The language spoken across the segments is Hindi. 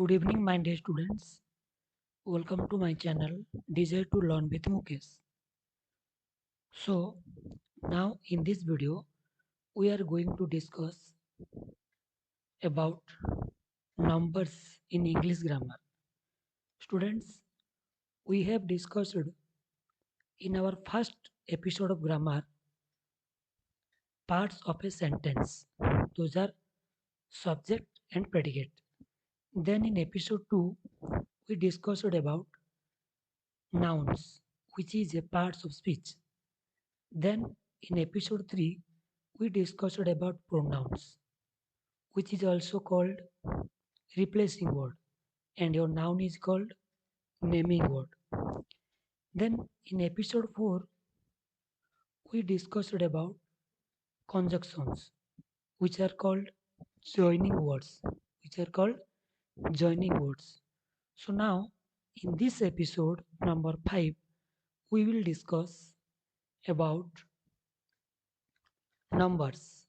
Good evening, my dear students. Welcome to my channel, Desire to Learn with Mukesh. So, now in this video, we are going to discuss about numbers in English grammar. Students, we have discussed in our first episode of grammar parts of a sentence. Those are subject and predicate. Then in episode 2, we discussed about nouns, which is a parts of speech. Then in episode 3, we discussed about pronouns, which is also called replacing word, and your noun is called naming word. Then in episode 4, we discussed about conjunctions, which are called joining words, which are called joining words. So now in this episode number 5, we will discuss about numbers.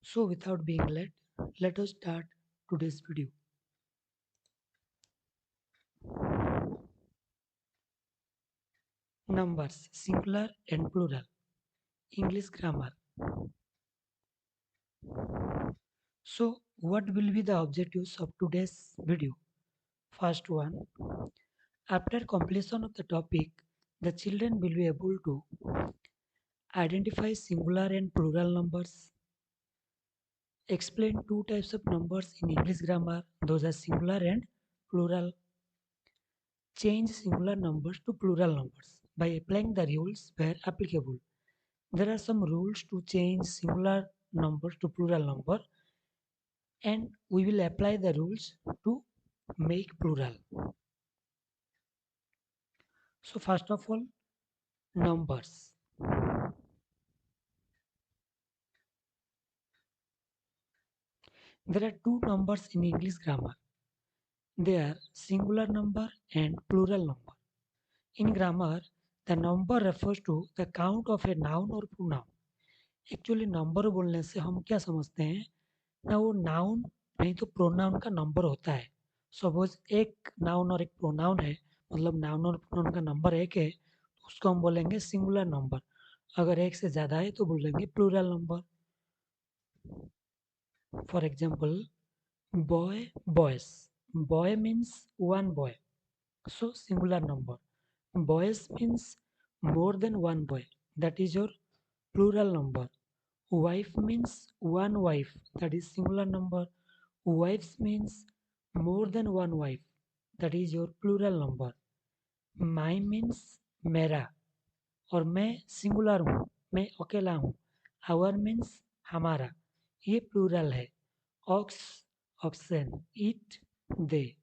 So without being late, let us start today's video. Numbers, singular and plural. English grammar. So, what will be the objectives of today's video? First one, after completion of the topic, the children will be able to identify singular and plural numbers, explain two types of numbers in English grammar, those are singular and plural, change singular numbers to plural numbers by applying the rules where applicable. There are some rules to change singular numbers to plural number, and we will apply the rules to make plural. So first of all, numbers. There are two numbers in English grammar. They are singular number and plural number. In grammar, the number refers to the count of a noun or pronoun. Actually number बोलने से हम क्या समझते हैं ना, वो नाउन नहीं तो प्रोनाउन का नंबर होता है. सपोज एक नाउन और एक प्रोनाउन है, मतलब नाउन और प्रोनाउन का नंबर एक है, तो उसको हम बोलेंगे सिंगुलर नंबर. अगर एक से ज़्यादा है तो बोलेंगे plural number. For example, boy, boys. Boy means one boy, so singular number. Boys means more than one boy, that is your plural number. Wife means one wife, that is singular number. Wives means more than one wife, that is your plural number. My means मेरा, और मैं सिंगुलर हूँ, मैं अकेला हूँ. Our means हमारा, ये प्लूरल है. Ox, oxen, it, they.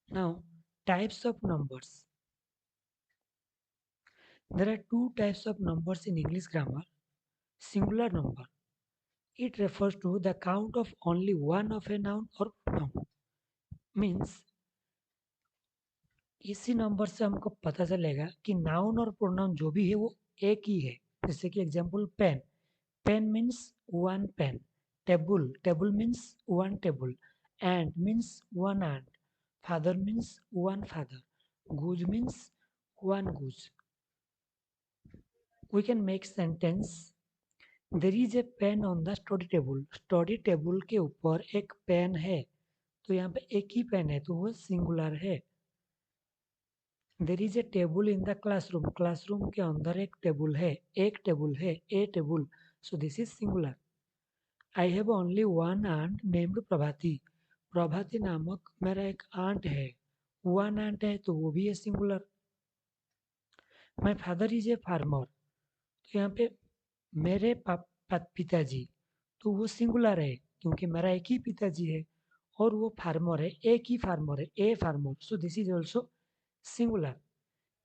Now, types of numbers. There are two types of numbers in English grammar. Singular number. It refers to the count of only one of a noun or pronoun. Means इसी नंबर से हमको पता चलेगा कि नाउन और प्रोनाउन जो भी है वो एक ही है. जैसे कि example pen. Pen means one pen. Table, table means one table. End means one end. Father means one father. Goose means one goose. We can make sentence. There is a pen on the study table. Study table के ऊपर एक पेन है, तो यहाँ पे एक ही पेन है, तो वो सिंगुलर है. There is a table in the classroom. Classroom के अंदर एक टेबल है, एक टेबल है, a table. So this is singular. I have only one aunt named प्रभाती. प्रभाती नामक मेरा एक आंट है. वन आंट है तो वो भी है singular. My father is a farmer, तो यहाँ पे मेरे पिताजी, तो वो सिंगुलर है क्योंकि मेरा एक ही पिताजी है और वो फार्मर है, एक ही फार्मर है, a farmer. So this is also singular.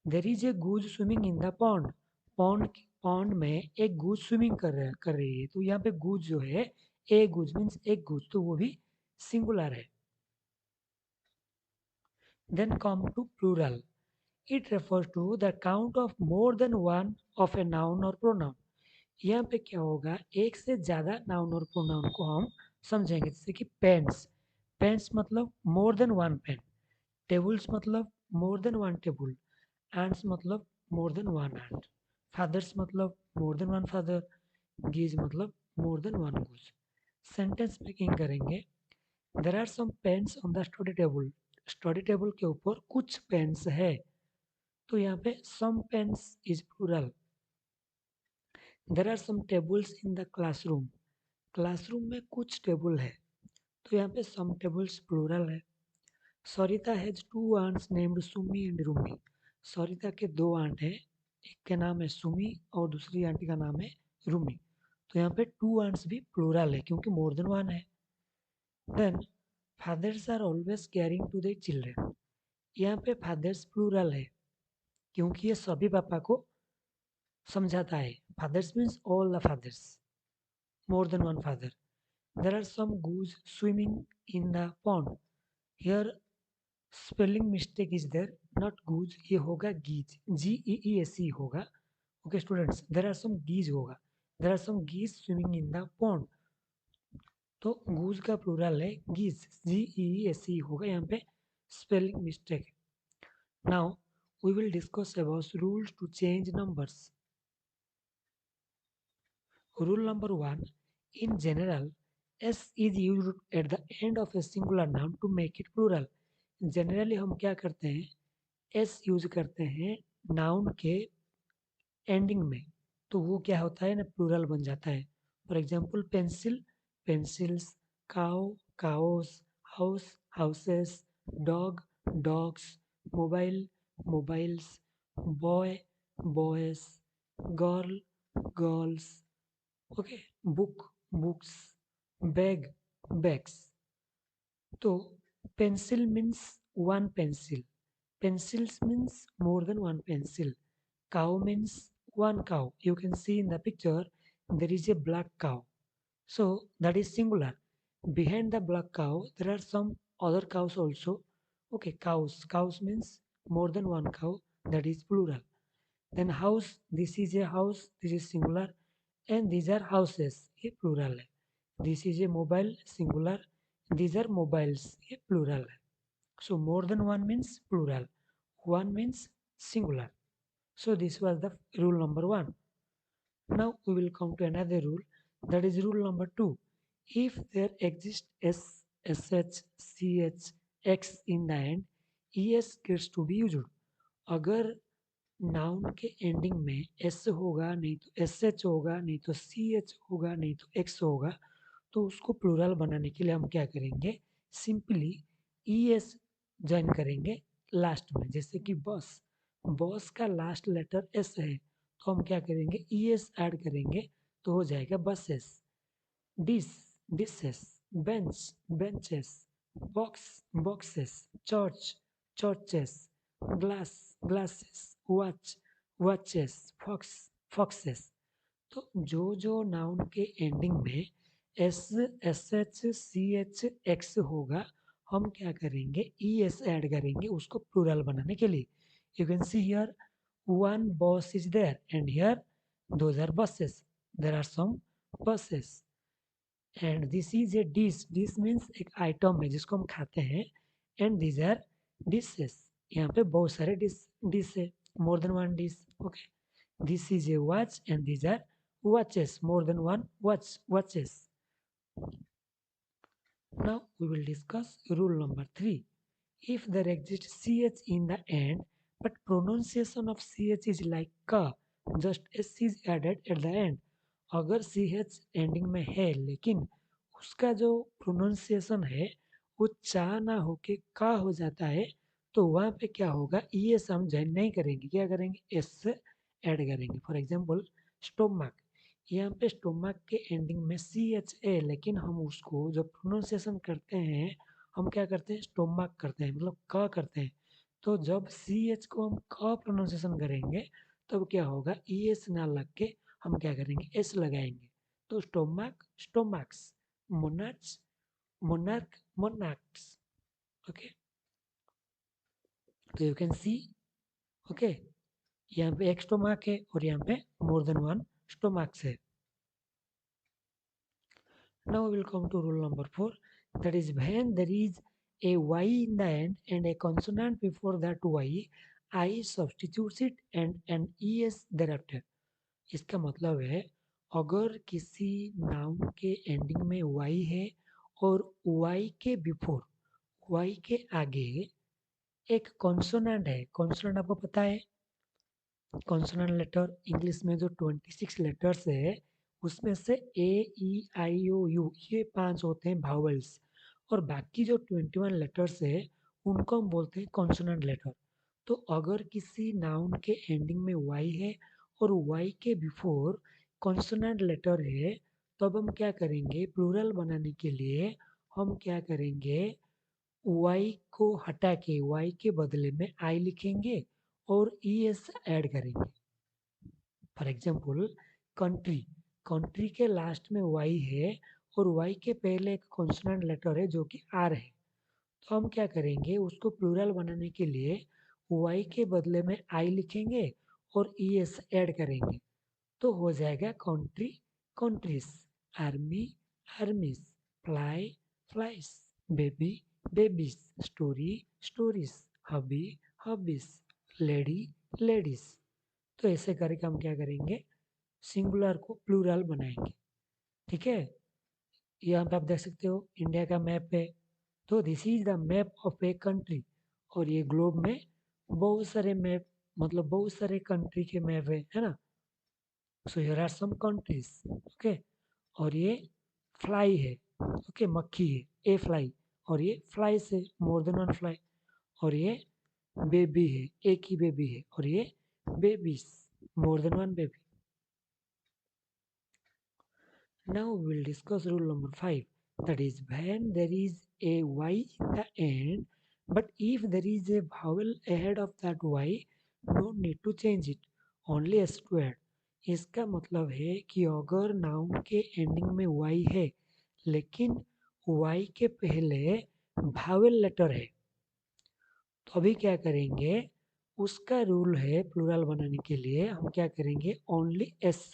There is a goose swimming in the pond. Pond में एक गूज स्विमिंग कर रही है, तो यहाँ पे गूज जो है, ए गूज मीन्स एक गूज, तो वो भी सिंगुलर है. Then come to plural. It refers to the count of more than one of a noun or pronoun. यहाँ पे क्या होगा, एक से ज़्यादा नाउन और प्रोनाउन को हम समझेंगे। जैसे कि पेन्स, पेन्स मतलब more than one pen, tables मतलब more than one table, ends मतलब more than one end, fathers मतलब more than one father, geese मतलब more than one goose. Sentence making करेंगे। There are some pens on the study table, study table के ऊपर कुछ पेन्स है, तो यहाँ पे some pens is plural. There are some tables in the classroom, classroom में कुछ टेबल है, तो यहाँ पे सम टेबल्स प्लूरल है। Sarita has two aunts named Sumi and Rumi, Sarita के दो आंट हैं, एक का नाम है सुमी और दूसरी आंटी का नाम है रूमी, तो यहाँ पे टू आंट्स भी प्लूरल है क्योंकि मोर देन वन है। Then fathers are always caring to their children, यहाँ पे फादर्स प्लूरल है क्योंकि ये सभी पापा को समझाता है। Fathers means all the fathers, more than one father. There are some goose swimming in the pond, here spelling mistake is there, not goose, ये होगा गीज, GEES होगा। Okay students, there are some geese होगा, there are some geese swimming in the pond, तो गूज का प्लूरल है गीज, GEES होगा, यहाँ पे स्पेलिंग मिस्टेक है। Now we will discuss about rules to change numbers. Rule number 1, in general, S is used at the end of a singular noun to make it plural. Generally हम क्या करते हैं, एस यूज करते हैं नाउन के एंडिंग में, तो वो क्या होता है ना, प्लूरल बन जाता है। For example pencil, pencils, cow, cows, house, houses, dog, dogs, mobile, mobiles, boy, boys, girl, girls, okay, book, books, bag, bags. तो pencil means one pencil, pencils means more than one pencil, cow means one cow, you can see in the picture there is a black cow, so that is singular. Behind the black cow there are some other cows also. Okay, cows, cows means more than one cow, that is plural. Then house, this is a house, this is singular, and these are houses, ये plural है. This is a mobile, singular, these are mobiles, ये plural है. So more than one means plural, one means singular. So this was the rule number 1. Now we will come to another rule, that is rule number 2. If there exists S, SH, CH, X in the end, ES gets to be used. अगर नाउन के एंडिंग में एस होगा, नहीं तो एस एच होगा, नहीं तो सी एच होगा, नहीं तो एक्स होगा, तो उसको प्लूरल बनाने के लिए हम क्या करेंगे, सिंपली ई एस ज्वाइन करेंगे लास्ट में। जैसे कि बस, बस का लास्ट लेटर एस है, तो हम क्या करेंगे, ई एस ऐड करेंगे, तो हो जाएगा buses. Dish, dishes, bench, benches, box, boxes, church, churches, glass, glasses, watch, watches, fox, foxes. तो जो जो नाउन के एंडिंग में S, S H, C H, X होगा, हम क्या करेंगे, ई एस ऐड करेंगे उसको प्लूरल बनाने के लिए। You can see here one bus is there and here those are buses, there are some buses. And this is a dish, dish means एक आइटम है जिसको हम खाते हैं, एंड दीज आर डिशेस, यहाँ पे बहुत सारे डिश है, more than one dish. Okay, this is a watch and these are watches, more than one watches. Now we will discuss rule number 3. If there exists ch in the end but pronunciation of ch is like ka, just s is added at the end. अगर ch एंडिंग में है लेकिन उसका जो प्रोनाउंसिएशन है वो चा ना होके का हो जाता है, तो वहाँ पे क्या होगा, ये हम ज्वाइन नहीं करेंगे, क्या करेंगे, एस ऐड करेंगे। फॉर एग्जाम्पल स्टोमक, यहाँ पे स्टोमक के एंडिंग में सी एच ए, लेकिन हम उसको जब प्रोनाउंसिएशन करते हैं हम क्या करते हैं, स्टोमक करते हैं, मतलब क करते हैं। तो जब सी एच को हम क प्रोनाउंसिएशन करेंगे तब क्या होगा, ई एस ना लग के हम क्या करेंगे, एस लगाएंगे। तो stomach, stomachs, monarch, monarch, monarchs. Okay, तो यू कैन सी, ओके, यहाँ पे एक स्टोमक है और यहाँ पे मोर देन वन स्टोमक्स है। Now we will come to rule number 4, that is when there is a y in the end and a consonant before that y, I substitutes it and an es thereafter. इसका मतलब है अगर किसी नाउन के एंडिंग में y है और y के बिफोर y के आगे एक कॉन्सोनेंट है। कॉन्सोनेंट आपको पता है, कॉन्सोनेंट लेटर इंग्लिश में जो 26 लेटर्स है उसमें से ए ई आई ओ यू ये 5 होते हैं भावल्स, और बाकी जो 21 लेटर्स है उनको हम बोलते हैं कॉन्सोनेंट लेटर। तो अगर किसी नाउन के एंडिंग में वाई है और वाई के बिफोर कॉन्सोनेंट लेटर है, तब हम क्या करेंगे, प्लूरल बनाने के लिए हम क्या करेंगे, वाई को हटा के वाई के बदले में आई लिखेंगे और ई एस ऐड करेंगे। फॉर एग्जाम्पल कंट्री, कंट्री के लास्ट में वाई है और वाई के पहले एक कॉन्सोनेंट लेटर है जो कि आर है। तो हम क्या करेंगे, उसको प्लूरल बनाने के लिए वाई के बदले में आई लिखेंगे और ई एस ऐड करेंगे, तो हो जाएगा country countries, army armies, fly flies, baby babies, story stories, hobby hobbies, lady ladies. तो ऐसे करके हम क्या करेंगे, सिंगुलर को प्लूरल बनाएंगे। ठीक है, यहाँ पे आप देख सकते हो इंडिया का मैप है, तो this is the map of a country, और ये ग्लोब में बहुत सारे मैप, मतलब बहुत सारे कंट्री के मैप है ना। So here are some countries, okay. और ये फ्लाई है, ओके, मक्खी है, ए फ्लाई, और ये फ्लाई से मोर देन वन फ्लाई, और ये बेबी है, एक ही बेबी है, और ये babies, more than one baby. Now we will discuss rule number 5, that is when there is a y in the end, but if there is a vowel ahead of that y, no need to change it, only s to add। इसका मतलब है कि अगर नाउन के एंडिंग में y है लेकिन y के पहले भावेल लेटर है, तो अभी क्या करेंगे, उसका रूल है प्लूरल बनाने के लिए हम क्या करेंगे, ओनली एस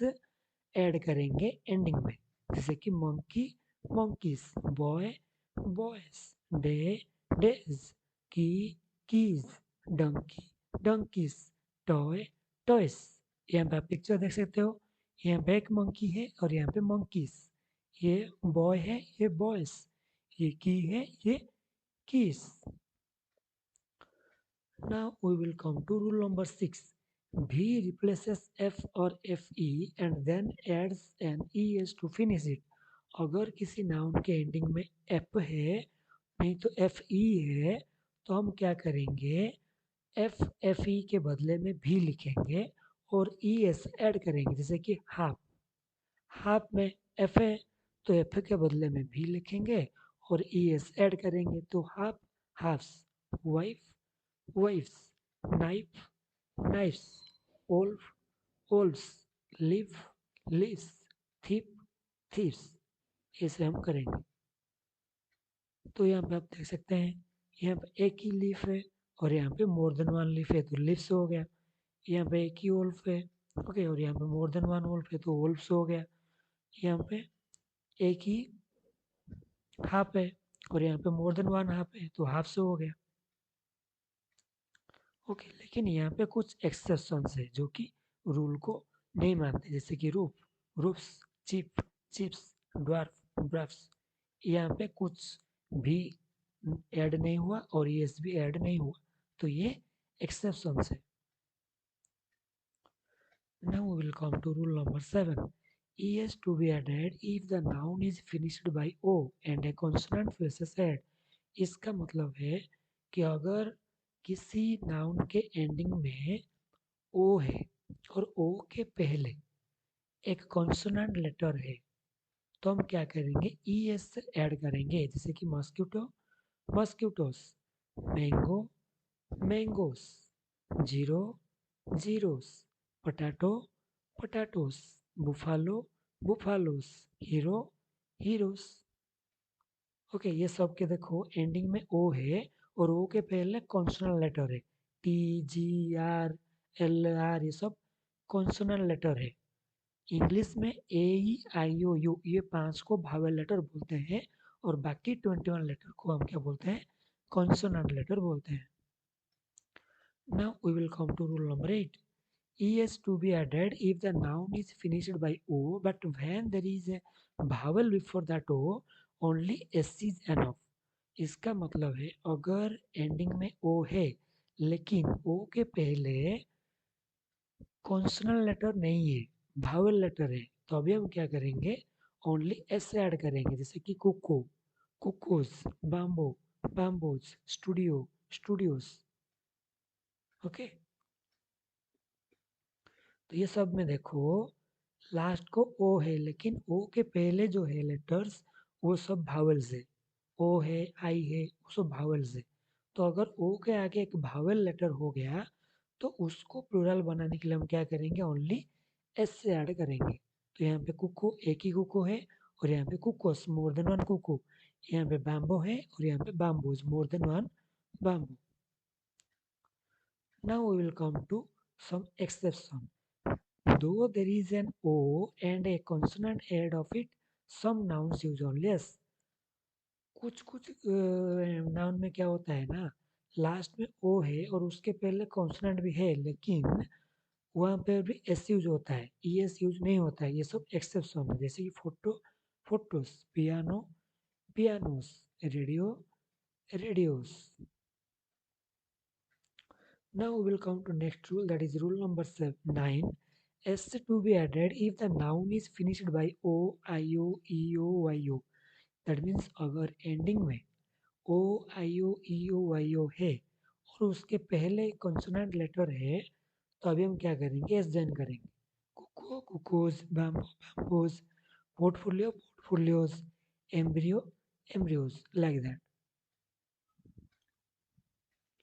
ऐड करेंगे एंडिंग में। जैसे कि monkey monkeys, boy boys, day days, key keys, donkey donkeys, toy toys. यहाँ पे आप पिक्चर देख सकते हो, यहाँ पे एक मंकी है और यहाँ पे मंकीज, ये बॉय है ये बॉयज, ये की है ये keys. Now we will come to rule number 6. V replaces F or FE and then adds an ES to finish it. अगर किसी नाउन के एंडिंग में F है नहीं तो FE है, तो हम क्या करेंगे, FE के बदले में भी लिखेंगे और ES ऐड करेंगे। जैसे कि हाफ, हाफ में F है तो F के बदले में भी लिखेंगे और ES ऐड करेंगे, तो half halves, wife wives, knife, knives, wolf, wolves, live, lives, thief, thieves। ऐसे हम करेंगे। तो यहाँ पे आप देख सकते हैं, यहाँ पे एक ही लीफ है और यहाँ पे मोर देन वन लीफ है तो लिव्स हो गया। यहाँ पे एक ही वोल्फ है, ओके, और यहाँ पे मोर देन वन वोल्फ है तो वोल्फ्स हो गया। यहाँ पे एक ही हाफ है और यहाँ पे मोर देन वन हाफ है तो हाफ से हो गया। ओके, लेकिन यहाँ पे कुछ एक्सेप्शंस है जो कि रूल को नहीं मानते, जैसे कि roof, roofs, chip, chips, dwarf, dwarfs. यहाँ पे कुछ भी ऐड नहीं हुआ और एस भी ऐड नहीं हुआ, तो ये एक्सेप्शंस है। Now we will come to rule number 7. Es to be added if the noun is finished by o and a consonant faces add। इसका मतलब है कि अगर किसी नाउन के एंडिंग में ओ है और ओ के पहले एक कॉन्सोनेंट लेटर है, तो हम क्या करेंगे, ई एस ऐड करेंगे। जैसे कि mosquito mosquitoes, mango mangoes, zero zeros, potato potatoes, buffalo buffaloes, hero heroes. Okay, ये सब के देखो एंडिंग में ओ है और ओ के पहले कॉन्सोनेंट लेटर है, T G R L R, ये सब कॉन्सोनेंट लेटर है। इंग्लिश में ए ई आई ओ यू ये 5 को भावेल लेटर बोलते हैं और बाकी 21 लेटर को हम क्या बोलते हैं? कॉन्सोनेंट लेटर बोलते हैं। Now we will come to rule number 8. E is to be added if the noun is finished by O, but when there is a vowel before that O, only S is enough. इसका मतलब है अगर एंडिंग में O है लेकिन O के पहले कॉन्सोनेंट लेटर नहीं है, भावेल लेटर है, तो अभी हम क्या करेंगे? ओनली एस ऐड करेंगे, जैसे कि कुको, कुकोज, बाम्बो, बाम्बोज, स्टूडियो, स्टूडियोज। ओके, तो ये सब में देखो लास्ट को ओ है लेकिन ओ के पहले जो है लेटर्स वो सब भावल्स है। ओ है, आई है, वो सब भावल्स है। तो अगर ओ के आगे एक भावल लेटर हो गया तो उसको प्लूरल बनाने के लिए हम क्या करेंगे? ओनली एस से ऐड करेंगे। तो यहाँ पे कुकू एक ही कुकू है और यहाँ पे कुकोस मोर देन वन कुकू। यहाँ पे बैम्बो है और यहाँ पे bamboos more than one bamboo. Now we will come to some exception. Though there is an O and a consonant ahead of it, some nouns use only S. कुछ कुछ नाउन में क्या होता है ना, लास्ट में ओ है और उसके पहले कॉन्सोनेंट भी है लेकिन वहाँ पे भी एस यूज होता है, ई एस यूज नहीं होता है। ये सब एक्सेप्शन है, जैसे कि photo, photos, piano, pianos, radio, radios. Now we will come to next rule, that is rule number 9. S to be added if the noun is finished by O, I, O, E, O, Y, O. That means अगर एंडिंग में O, I, O, E, O, Y, O है और उसके पहले कॉन्सोनेंट लेटर है तो अभी हम क्या करेंगे? एस जॉइन करेंगे। Cuckoo, cuckoos, bamboo, bamboos, portfolio, portfolios, embryo, embryos, like that.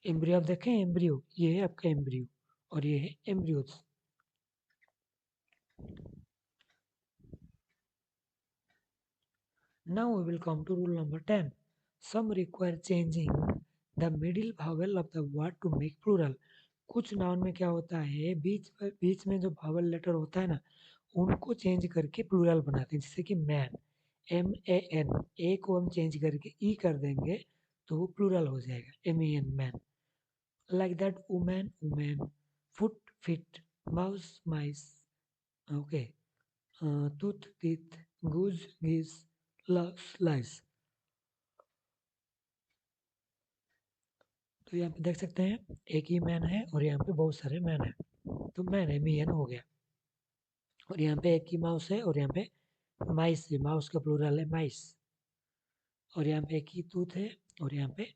Embryo आप देखें, एम्ब्रियो ये है आपका एम्ब्रियो और ये है embryos. Now we will come to rule number 10. Some require changing the middle vowel of the word to make plural. कुछ नाउन में क्या होता है, बीच में जो भावल लेटर होता है ना उनको चेंज करके प्लूरल बनाते हैं, जैसे कि मैन, एम ए एन, ए को हम चेंज करके ई कर देंगे तो वो प्लूरल हो जाएगा, M E N, man. Like that women, women, foot, feet, mouse, mice. Okay, tooth, teeth, goose, geese, लाइस। तो यहाँ पे देख सकते हैं एक ही मैन है और यहाँ पे बहुत सारे मैन है, तो मैन है, मियन हो गया। और यहाँ पे एक ही माउस है और यहाँ पे माइस है, माउस का प्लूरल है माइस। और यहाँ पे एक ही टूथ है और यहाँ पे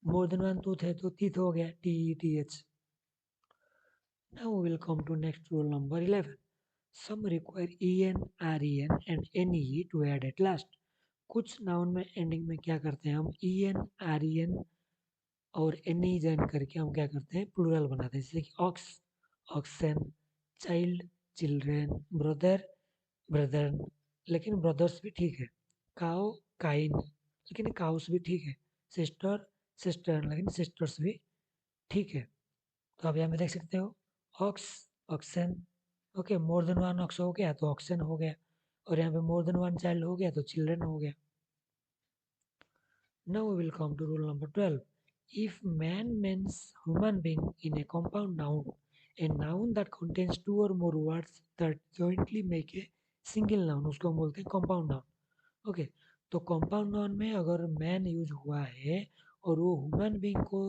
मोर देन वन टूथ है तो टीथ हो गया, T E T H. Now we will come to next rule number 11. Some require E N, R E N and N E to add at last. कुछ नाउन में एंडिंग में क्या करते हैं हम? E N, R E N और एन ई जॉइन करके हम क्या करते हैं? प्लूरल बनाते हैं, जैसे कि ox, oxen, child, children, brother, brother, लेकिन ब्रदर्स भी ठीक है। काओ, काइन, लेकिन काउस भी ठीक है। सिस्टर, सिस्टर, लेकिन सिस्टर्स भी ठीक है। तो आप यहाँ पे देख सकते हो ox, oxen. Okay, more than one ox हो गया तो ऑक्सन हो गया और यहाँ पे मोर देन वन चाइल्ड हो गया तो चिल्ड्रन हो गया। Now we will come to rule number 12. If man means human being in a compound noun, a noun that contains two or more words that jointly make a single noun, उसको हम बोलते हैं compound noun. ओके, तो compound noun में अगर man यूज हुआ है और वो human being को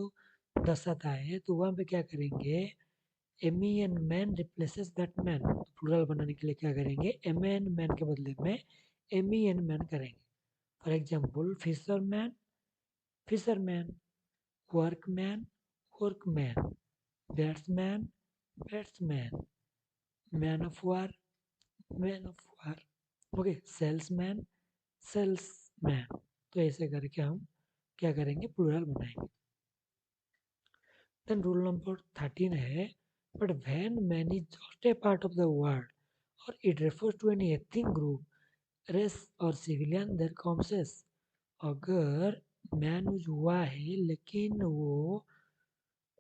दर्शाता है तो वहाँ पे क्या करेंगे? An man replaces that man. Plural बनाने के लिए क्या करेंगे? एन मैन के बदले में एन मैन करेंगे। For example fisherman, fisherman, workman, workman, batsman, batsman, man of war, man of war, okay, salesman, salesman. तो ऐसे करके हम क्या करेंगे? प्लूरल बनाएंगे। देन रूल नंबर 13 है, but when man is just a part of the word और it refers to any ethnic group, race और सिविलियन, देयर कम्स एस। अगर मैन यूज हुआ है लेकिन वो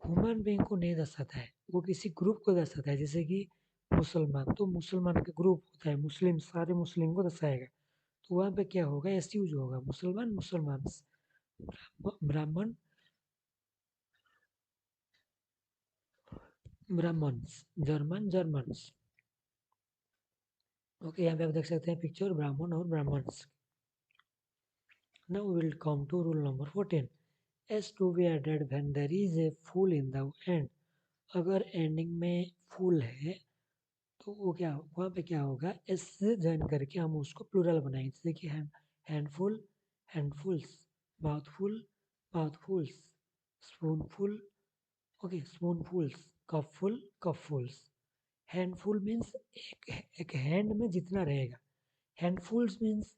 ह्यूमन बीइंग को नहीं दर्शाता है, वो किसी ग्रुप को दर्शाता है, जैसे कि मुसलमान, तो मुसलमान का ग्रुप होता है, मुस्लिम, सारे मुस्लिम को दर्शाएगा। तो वहाँ पे क्या होगा, एस यूज होगा, मुसलमान मुसलमान, ब्राह्मण ब्राह्मण्स, जर्मन जर्मन्स। ओके, यहाँ पे आप देख सकते हैं पिक्चर ब्राह्मण और Brahmins. Now we will come to rule number 14, S to be added when there is a full in the end. अगर एंडिंग में फुल है तो वो क्या, वहाँ पे क्या होगा, एस से ज्वाइन करके हम उसको प्लूरल बनाएंगे, जैसे कि handful handfuls, mouthful mouthfuls, spoonful, okay spoonfuls, cupful cupfuls. Handful means एक हैंड में जितना रहेगा, हैंडफुल्स मीन्स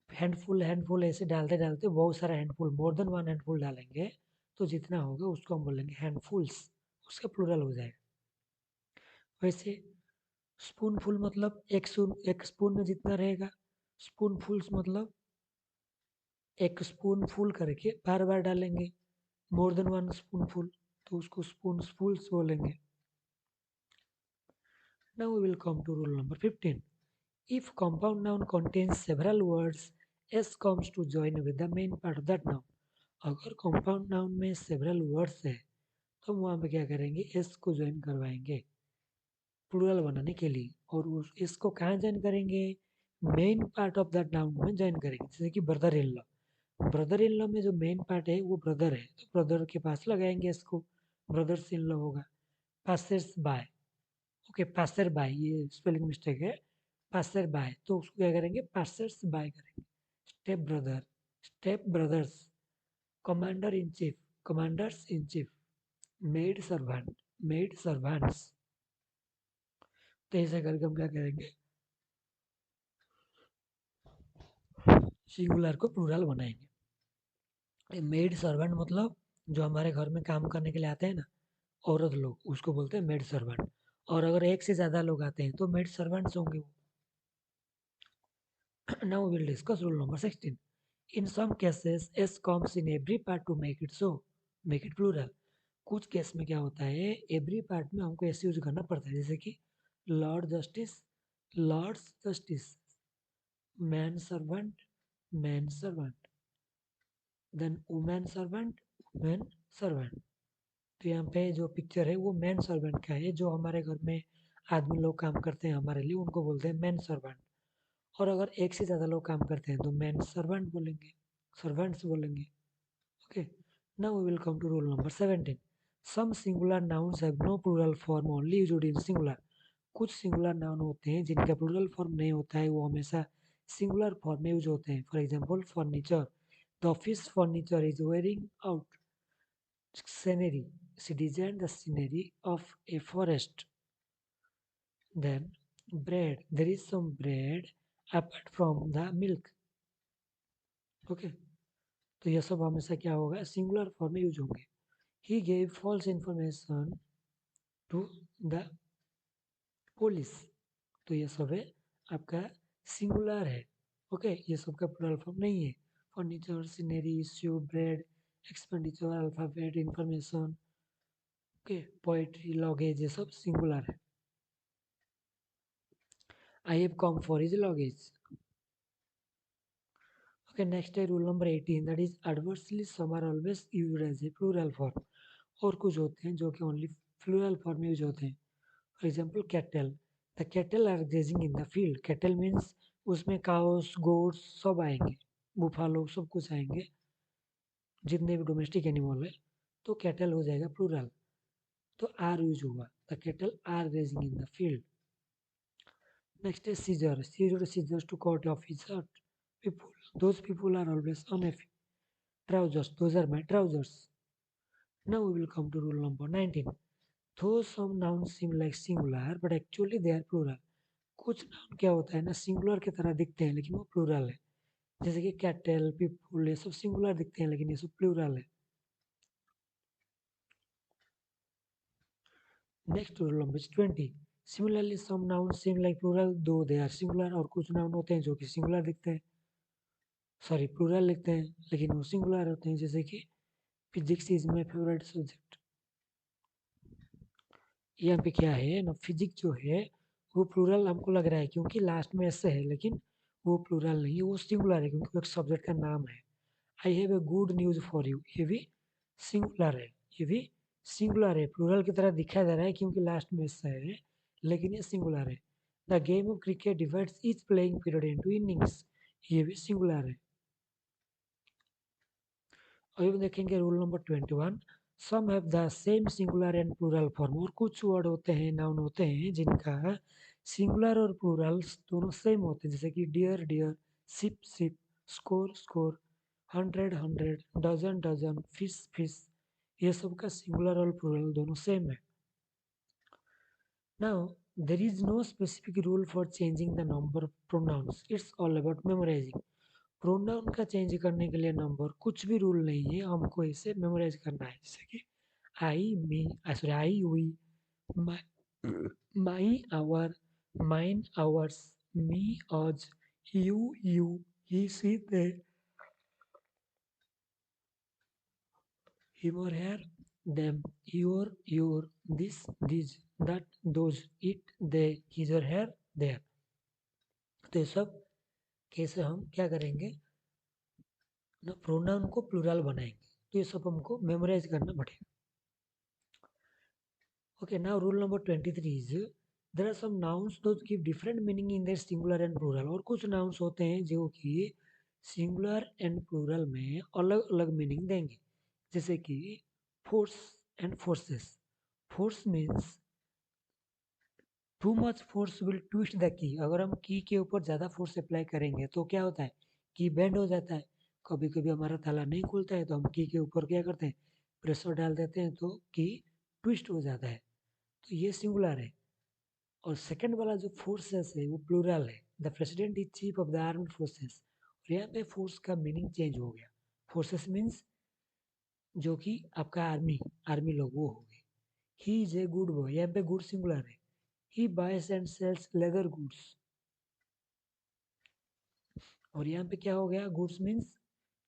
हैंडफुल हैंडफुल ऐसे डालते डालते बहुत सारा हैंडफुल, मोर देन वन हैंडफुल डालेंगे तो जितना होगा उसको हम बोलेंगे हैंडफुल्स, उसका प्लूरल हो जाएगा। वैसे स्पूनफुल मतलब एक स्पून में जितना रहेगा, स्पूनफुल्स मतलब एक स्पून फुल करके बार बार डालेंगे, मोर देन वन स्पून फुल, तो उसको स्पूनफुल्स बोलेंगे। Now we will come to rule number 15. If compound noun contains several words, s comes to join with the main part of that noun. अगर compound noun में several words है तो हम वहाँ पे क्या करेंगे, s को ज्वाइन करवाएंगे प्लूरल बनाने के लिए, और उस इसको कहाँ ज्वाइन करेंगे, main part of that noun में ज्वाइन करेंगे। जैसे कि brother in law, brother in law में जो मेन पार्ट है वो ब्रदर है, तो ब्रदर के पास लगाएंगे इसको, ब्रदर्स इन लॉ होगा। Passers by, okay passer by, ये स्पेलिंग मिस्टेक है, पासर बाय, तो उसको क्या करेंगे, पासर्स बाय करेंगे। Step brother, step brothers, commander in chief, commanders in chief, maid servant, maid servants. तो ऐसा करके हम क्या करेंगे, सिंगुलर को प्लूरल बनाएंगे। मेड सर्वेंट मतलब जो हमारे घर में काम करने के लिए आते हैं ना, औरत लोग, उसको बोलते हैं मेड सर्वेंट। और अगर एक से ज़्यादा लोग आते हैं तो मेड सर्वेंट्स होंगे वो। Now we will discuss rule number 16. In some cases, s comes in every part to make it so, make it plural. कुछ केस में क्या होता है, एवरी पार्ट में हमको ऐसे यूज करना पड़ता है, जैसे कि lord justice, lords justice, man servant, man servant, then women servant, women servant. तो यहाँ पे जो पिक्चर है वो मैन सर्वेंट का है, जो हमारे घर में आदमी लोग काम करते हैं हमारे लिए, उनको बोलते हैं मैन सर्वेंट। और अगर एक से ज़्यादा लोग काम करते हैं तो मैन सर्वेंट बोलेंगे, सर्वेंट्स बोलेंगे। Okay, now we will come to rule number 17. Some singular nouns have no plural form, only used in singular. कुछ सिंगुलर नाउन होते हैं जिनका प्लूरल फॉर्म नहीं होता है, वो हमेशा सिंगुलर फॉर्म में यूज होते हैं। For example furniture, the office furniture is wearing out scenery, she designed the scenery of a forest. Then bread, there is some bread apart from the milk. Okay, तो ये सब हमेशा क्या होगा, सिंगुलर फॉर्म में यूज होंगे। He gave false information to the police, तो ये सब है आपका सिंगुलर है। ओके, ये सब का प्लूरल फॉर्म नहीं है। Furniture, scenery, issue, bread, expenditure, alphabet, information, okay, poetry, luggage, ये सब सिंगुलर है। I have come for his luggage. Okay, next है rule number 18, that is adversely some are always used as a plural form. और कुछ होते हैं जो कि only plural form में यूज होते हैं। For example, cattle. The cattle are grazing in the field. Cattle means उसमें cows, goats सब आएंगे, buffalo सब कुछ आएंगे, जितने भी डोमेस्टिक एनिमल है, तो cattle हो जाएगा plural, तो आर यूज हुआ, the cattle are grazing in the field. Next is scissors. Scissors to cut off his shirt. People, those people are always unhappy. Trousers, those are my trousers. Now we will come to rule number 19. Though some nouns seem like singular, but actually they are plural. कुछ नाउन क्या होता है ना, सिंगुलर की तरह दिखते हैं लेकिन वो प्लूरल है। जैसे कि कैटल, पीपल, ये सब सिंगुलर दिखते हैं लेकिन ये सब प्लूरल है। Next rule number 20. Similarly, some nouns seem like plural though they are singular. और कुछ नाउन होते हैं जो कि सिंगुलर दिखते हैं, सॉरी प्लूरल लिखते हैं लेकिन वो सिंगुलर होते हैं, जैसे कि physics is my favourite subject, यहाँ पे क्या है ना, फिजिक्स जो है वो प्लूरल हमको लग रहा है क्योंकि लास्ट में ऐसे है, लेकिन वो प्लूरल नहीं है, वो सिंगुलर है क्योंकि वो एक सब्जेक्ट का नाम है। I have a good news for you, ये भी सिंगुलर है, ये भी सिंगुलर है, प्लूरल की तरह दिखाई दे रहा है क्योंकि लास्ट में ऐसा है, लेकिन ये सिंगुलर है। The game of cricket divides each playing period into innings, ये भी सिंगुलर है। अभी हम देखेंगे rule number 21। Some have the same singular and plural form, और कुछ वर्ड होते हैं, नाउन होते हैं जिनका सिंगुलर और प्लूरल्स दोनों सेम होते हैं, जैसे कि deer deer, sheep sheep, score score, hundred hundred, dozen dozen, fish fish, ये सब का सिंगुलर और प्लूरल दोनों सेम है। Now there is no specific rule for changing the number of pronouns, it's all about memorizing। Pronoun का चेंज करने के लिए नंबर कुछ भी रूल नहीं है, हमको इसे मेमोराइज करना है, जैसे कि I me, sorry I we, my our, mine ours, me us, you he she they, him और her, them, your, this, these, that, those, it, they, his और her, their। तो ये सब कैसे हम क्या करेंगे ना, प्रोनाउन को प्लूरल बनाएंगे, तो ये सब हमको मेमोराइज करना पड़ेगा। Okay, now rule number 23 is there are some nouns those give different meaning in their singular and plural। और कुछ nouns होते हैं जो कि singular and plural में अलग अलग मीनिंग देंगे, जैसे कि force and forces। force means too much force will twist the key, अगर हम की के ऊपर ज़्यादा फोर्स अप्लाई करेंगे तो क्या होता है, की बेंड हो जाता है। कभी कभी हमारा ताला नहीं खुलता है तो हम की के ऊपर क्या करते हैं, प्रेशर डाल देते हैं तो की ट्विस्ट हो जाता है, तो ये सिंगुलर है। और सेकंड वाला जो फोर्सेस है वो प्लूरल है, the president is chief of the armed forces. और यहाँ पे फोर्स का मीनिंग चेंज हो गया, फोर्सेस मीन्स जो कि आपका आर्मी, आर्मी लोग वो हो गए। He is a good boy, यहाँ पे गुड सिंगुलर है। He buys and sells leather goods, और यहाँ पे क्या हो गया, गुड्स मीन्स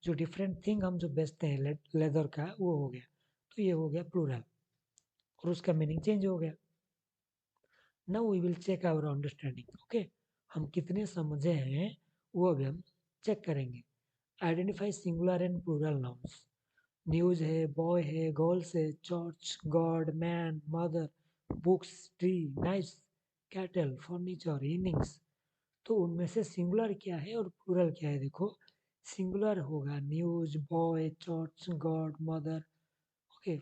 जो डिफरेंट थिंग हम जो बेचते हैं लेदर का वो हो गया, तो ये हो गया प्लूरल और उसका मीनिंग चेंज हो गया। Now we will check our understanding, okay, हम कितने समझे हैं वो अभी हम चेक करेंगे। Identify singular and plural nouns. News है, बॉय है, गर्ल्स है, church, god, man, mother, books, tree, knives, cattle, furniture, innings. तो उनमें से सिंगुलर क्या है और प्लूरल क्या है, देखो सिंगुलर होगा news, boy, church, god, mother, okay,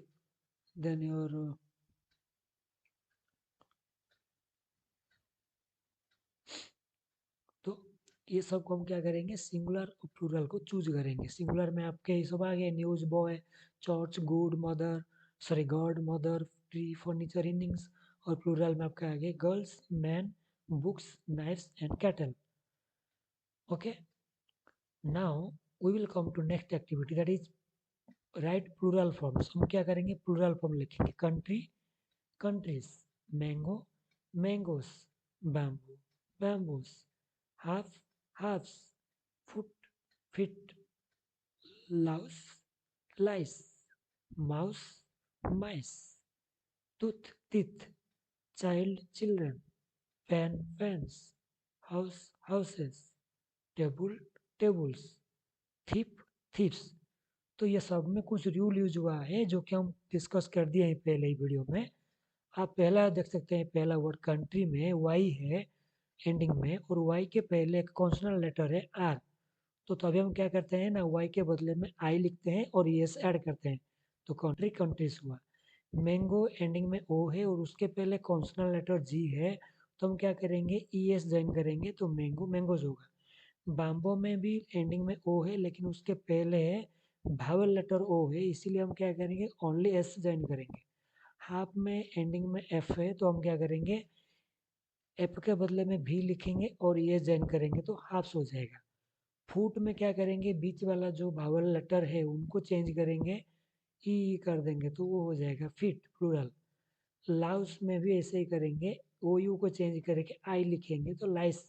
then your, तो ये सब को हम क्या करेंगे, सिंगुलर और प्लूरल को चूज करेंगे। सिंगुलर में आपके ये सब आ गए, news, boy, church, good, mother, sorry god, mother, tree, furniture, innings. और प्लूरल में आपका आ गए girls, man, books, knives and cattle. Okay, now we will come to next activity, that is write plural forms. हम क्या करेंगे, प्लूरल फॉर्म लिखेंगे। Country, countries, mango, mangoes, bamboo, bamboos, half, halves, foot, feet, louse, lice, mouse, mice, tooth, teeth, child, children, fan, fans, house, houses, table, tables, थिप, thief's. तो ये सब में कुछ रूल यूज हुआ है जो कि हम डिस्कस कर दिए हैं पहले ही वीडियो में। आप पहला देख सकते हैं, पहला वर्ड कंट्री में वाई है एंडिंग में, और वाई के पहले एक कॉन्सोनेंट लेटर है आर। तो अभी हम क्या करते हैं ना, वाई के बदले में आई लिखते हैं और एस ऐड करते हैं, तो कंट्री कंट्रीज हुआ। मैंगो एंडिंग में ओ है और उसके पहले कॉन्सोनेंट लेटर जी है, तो हम क्या करेंगे, ई एस ज्वाइन करेंगे तो मैंगो मैंगोज होगा। बाम्बो में भी एंडिंग में ओ है लेकिन उसके पहले भावल लेटर ओ है, इसीलिए हम क्या करेंगे, ओनली एस ज्वाइन करेंगे। हाफ में एंडिंग में एफ है तो हम क्या करेंगे, एफ के बदले में भी लिखेंगे और ये ज्वाइन करेंगे तो हाफ्स हो जाएगा। फूट में क्या करेंगे, बीच वाला जो भावल लेटर है उनको चेंज करेंगे, ई कर देंगे तो वो हो जाएगा फिट, प्लूरल। लाउस में भी ऐसे ही करेंगे, ओ यू को चेंज करके आई लिखेंगे तो लाइस।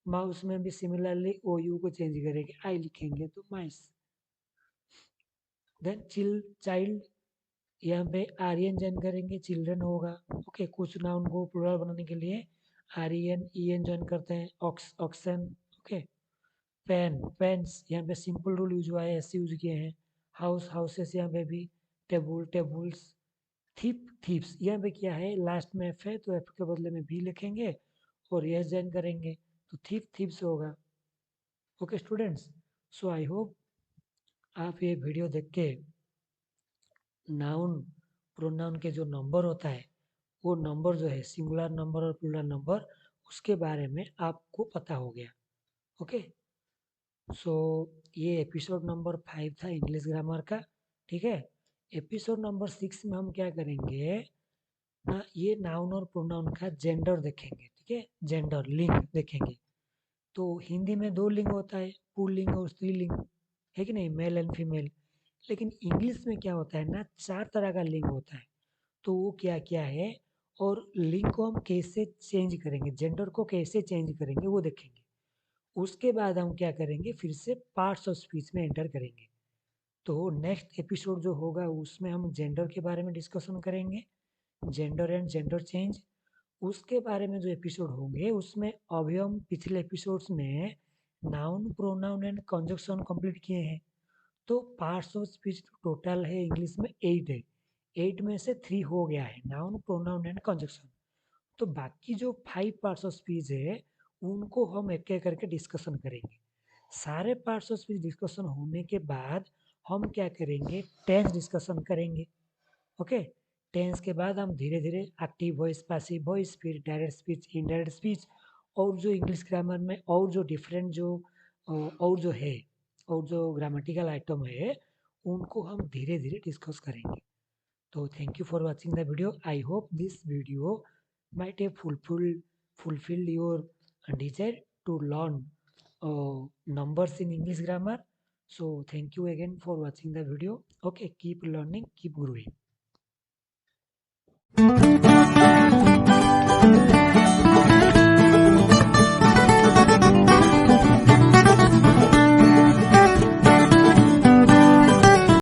माउस में भी सिमिलरली ओ यू को चेंज करके आई लिखेंगे तो माइस। देन चिल, चाइल्ड, यहाँ पे आर्यन ज्वाइन करेंगे, चिल्ड्रन होगा। ओके, कुछ नाउन को प्लूरल बनाने के लिए आर्यन ईएन ज्वाइन करते हैं, ऑक्सन। ओके, पेन पेन्स, यहाँ पे सिंपल रूल यूज हुआ है, ऐसे यूज किए हैं। हाउस हाउसेस, यहाँ पे भी टेबल टेबल्स। थीप थीप्स, यहाँ पे क्या है, लास्ट में एफ है तो एफ के बदले में भी लिखेंगे और यस ज्वाइन करेंगे तो थीप थीप्स होगा। Okay students, so I hope आप ये वीडियो देख के नाउन प्रोनाउन के जो नंबर होता है, वो नंबर जो है सिंगुलर नंबर और प्लूरल नंबर, उसके बारे में आपको पता हो गया। ओके, सो ये एपिसोड नंबर 5 था इंग्लिश ग्रामर का। ठीक है, एपिसोड नंबर 6 में हम क्या करेंगे ना, ये नाउन और प्रोनाउन का जेंडर देखेंगे। ठीक है, जेंडर लिंग देखेंगे। तो हिंदी में 2 लिंग होता है, पुल्लिंग और स्त्रीलिंग, है कि नहीं, मेल एंड फीमेल। लेकिन इंग्लिश में क्या होता है ना, 4 तरह का लिंग होता है। तो वो क्या क्या है और लिंग को हम कैसे चेंज करेंगे, जेंडर को कैसे चेंज करेंगे, वो देखेंगे। उसके बाद हम क्या करेंगे, फिर से पार्ट्स ऑफ स्पीच में एंटर करेंगे। तो नेक्स्ट एपिसोड जो होगा उसमें हम जेंडर के बारे में डिस्कशन करेंगे, जेंडर एंड जेंडर चेंज। उसके बारे में जो एपिसोड होंगे उसमें अभी हम पिछले एपिसोड्स में noun pronoun and conjunction complete किए हैं। तो पार्ट्स ऑफ स्पीच टोटल है इंग्लिश में 8 है। 8 में से 3 हो गया है, नाउन प्रोनाउन एंड कंजक्शन। तो बाकी जो 5 पार्ट्स ऑफ स्पीच है उनको हम एक एक करके डिस्कशन करेंगे। सारे पार्ट्स ऑफ स्पीच डिस्कशन होने के बाद हम क्या करेंगे, टेंस डिस्कशन करेंगे। ओके, टेंस के बाद हम धीरे धीरे एक्टिव वॉइस, पैसिव वॉइस, फिर डायरेक्ट स्पीच, इनडायरेक्ट स्पीच, और जो इंग्लिश ग्रामर में और जो डिफरेंट जो और जो है और जो ग्रामेटिकल आइटम है उनको हम धीरे धीरे डिस्कस करेंगे। तो thank you for watching the video. I hope this video might have fulfilled your desire to learn numbers in English grammar. So thank you again for watching the video. Okay, keep learning, keep growing.